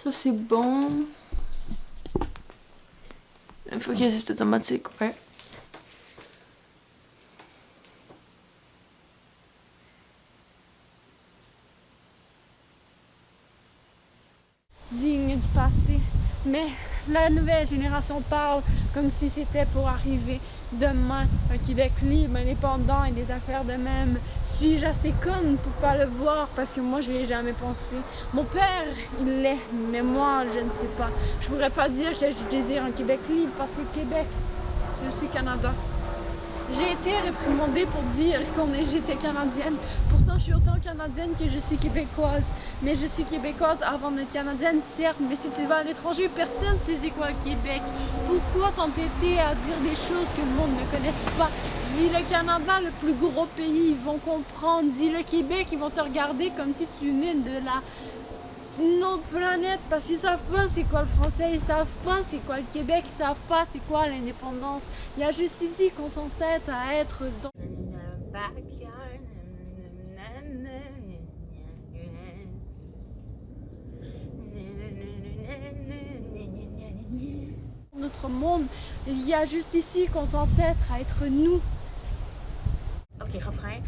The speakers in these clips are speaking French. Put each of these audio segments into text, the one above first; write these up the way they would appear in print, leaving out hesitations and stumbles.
Ça c'est bon. Il faut que c'est automatique, ouais. Digne du passé, mais la nouvelle génération parle comme si c'était pour arriver demain, un Québec libre, indépendant et des affaires de même. Suis-je assez conne pour pas le voir parce que moi je l'ai jamais pensé. Mon père, il l'est, mais moi je ne sais pas. Je pourrais pas dire que je désire un Québec libre parce que Québec, c'est aussi Canada. J'ai été réprimandée pour dire j'étais canadienne. Pourtant, je suis autant canadienne que je suis québécoise. Mais je suis québécoise avant d'être canadienne, certes. Mais si tu vas à l'étranger, personne ne sait c'est quoi le Québec. Pourquoi t'entêter à dire des choses que le monde ne connaisse pas? Dis le Canada, le plus gros pays, ils vont comprendre. Dis le Québec, ils vont te regarder comme si tu venais de la... notre planète, parce qu'ils savent pas c'est quoi le français, ils savent pas c'est quoi le Québec, ils savent pas c'est quoi l'indépendance. Il y a juste ici qu'on s'entête à être dans notre monde. Il y a juste ici qu'on s'entête à être nous. Ok, refrain.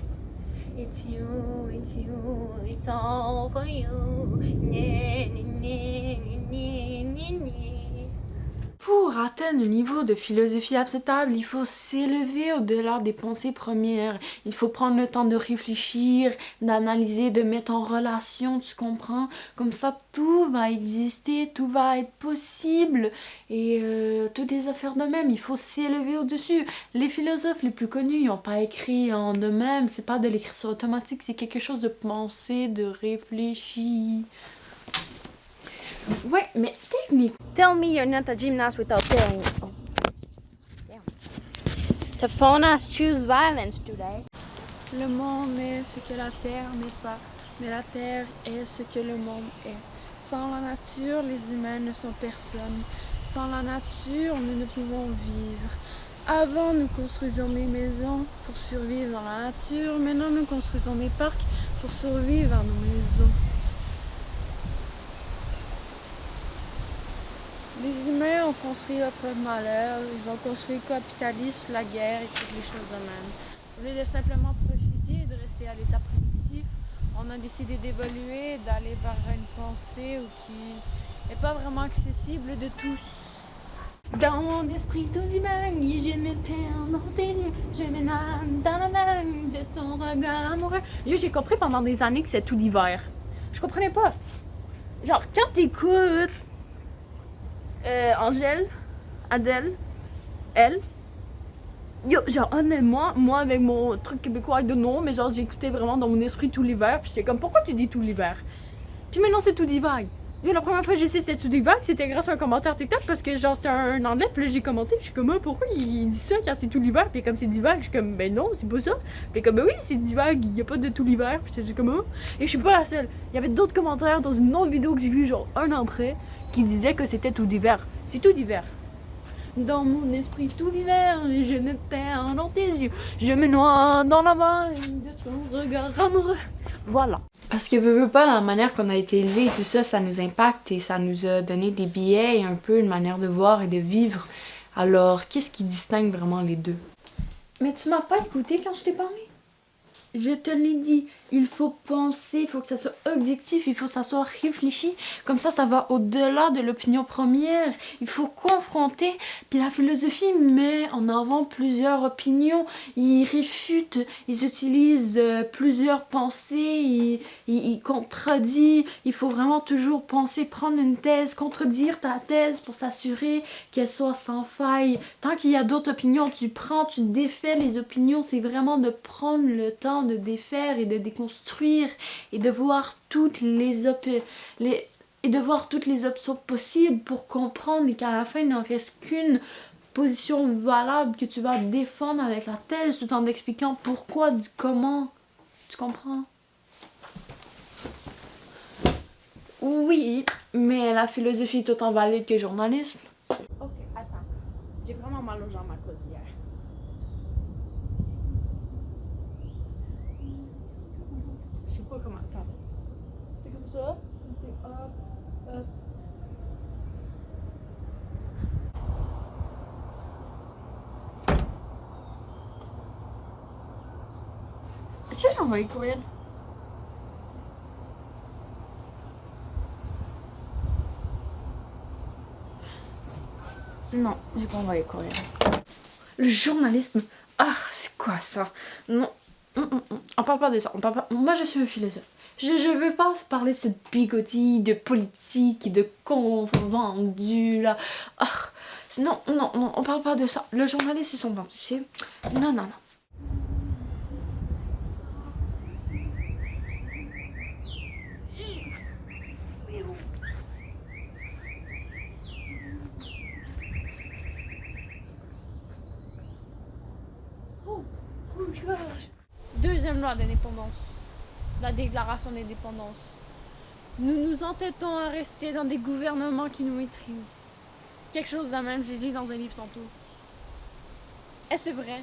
It's you, it's all for you. Pour atteindre le niveau de philosophie acceptable, il faut s'élever au-delà des pensées premières. Il faut prendre le temps de réfléchir, d'analyser, de mettre en relation, tu comprends? Comme ça, tout va exister, tout va être possible. Et toutes les affaires de même, il faut s'élever au-dessus. Les philosophes les plus connus, ils n'ont pas écrit en eux-mêmes. C'est pas de l'écriture automatique, c'est quelque chose de pensé, de réfléchi. Ouais, mais technique. Tell me you're not a gymnast without telling. Oh. Damn. Tafonas choose violence today. Le monde est ce que la terre n'est pas, mais la terre est ce que le monde est. Sans la nature, les humains ne sont personne. Sans la nature, nous ne pouvons vivre. Avant, nous construisions des maisons pour survivre dans la nature. Maintenant, nous construisons des parcs pour survivre à nos maisons. Les humains ont construit leur propre malheur, ils ont construit le capitalisme, la guerre et toutes les choses de même. Au lieu de simplement profiter et de rester à l'état primitif, on a décidé d'évoluer, d'aller vers une pensée qui n'est pas vraiment accessible de tous. Dans mon esprit tout divague, je me perds dans tes yeux, je me noie dans la vague de ton regard amoureux. Yo, j'ai compris pendant des années que c'est tout d'hiver. Je comprenais pas. Genre, quand t'écoutes Angèle, Adèle, elle, yo, genre honnêtement, moi avec mon truc québécois de nom, mais genre j'écoutais vraiment dans mon esprit tout l'hiver, puis j'étais comme pourquoi tu dis tout l'hiver? Puis maintenant c'est tout d'hiver. Yo, la première fois que j'ai su c'était tout d'hiver, c'était grâce à un commentaire TikTok parce que genre c'était un anglais, puis là j'ai commenté, puis je suis comme pourquoi il dit ça quand c'est tout l'hiver? Puis comme c'est d'hiver, je suis comme ben non, c'est pas ça. Puis comme ben oui, c'est d'hiver, il y a pas de tout l'hiver, puis j'étais comme et je suis pas la seule. Il y avait d'autres commentaires dans une autre vidéo que j'ai vue genre un an après qui disaient que c'était tout d'hiver. C'est tout d'hiver. Dans mon esprit tout l'hiver, je me perds dans tes yeux, je me noie dans la vague de ton regard amoureux. Voilà. Parce que veux pas, la manière qu'on a été élevé et tout ça, ça nous impacte et ça nous a donné des billets et un peu une manière de voir et de vivre. Alors, qu'est-ce qui distingue vraiment les deux? Mais tu m'as pas écouté quand je t'ai parlé? Je te l'ai dit, il faut penser, il faut que ça soit objectif, il faut que ça soit réfléchi. Comme ça va au-delà de l'opinion première. Il faut confronter. Puis la philosophie met en avant plusieurs opinions. Ils réfutent, ils utilisent plusieurs pensées, ils contredisent. Il faut vraiment toujours penser, prendre une thèse, contredire ta thèse pour s'assurer qu'elle soit sans faille. Tant qu'il y a d'autres opinions, tu défais les opinions. C'est vraiment de prendre le temps de défaire et de déconstruire et de voir toutes les options possibles pour comprendre et qu'à la fin il n'en reste qu'une position valable que tu vas défendre avec la thèse tout en expliquant pourquoi, comment. Tu comprends? Oui, mais la philosophie est autant valide que le journalisme. Ok, attends. J'ai vraiment mal aux jambes à cause d'hier. Je sais pas comment. Attends. C'est comme ça. T'es hop, hop. Est-ce que j'ai envoyé le courriel? Non, j'ai pas envoyé le courriel. Le journalisme. Ah, c'est quoi ça? Non. On parle pas de ça. On parle pas... Moi, je suis un philosophe. Je veux pas parler de cette bigoterie de politique, de cons vendus là. Ah, non, on parle pas de ça. Le journaliste, ils sont vendus, tu sais. Non. Deuxième loi d'indépendance, la déclaration d'indépendance. Nous nous entêtons à rester dans des gouvernements qui nous maîtrisent. Quelque chose de même, j'ai lu dans un livre tantôt. Est-ce vrai?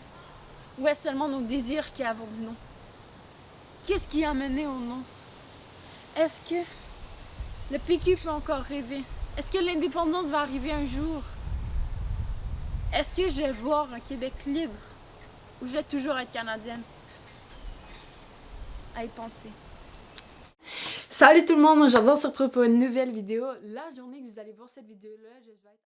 Ou est-ce seulement nos désirs qui avons dit non? Qu'est-ce qui a mené au non? Est-ce que le PQ peut encore rêver? Est-ce que l'indépendance va arriver un jour? Est-ce que je vais voir un Québec libre? Ou je vais toujours être canadienne? À y penser. Salut tout le monde, aujourd'hui on se retrouve pour une nouvelle vidéo. La journée que vous allez voir cette vidéo-là, je vais être...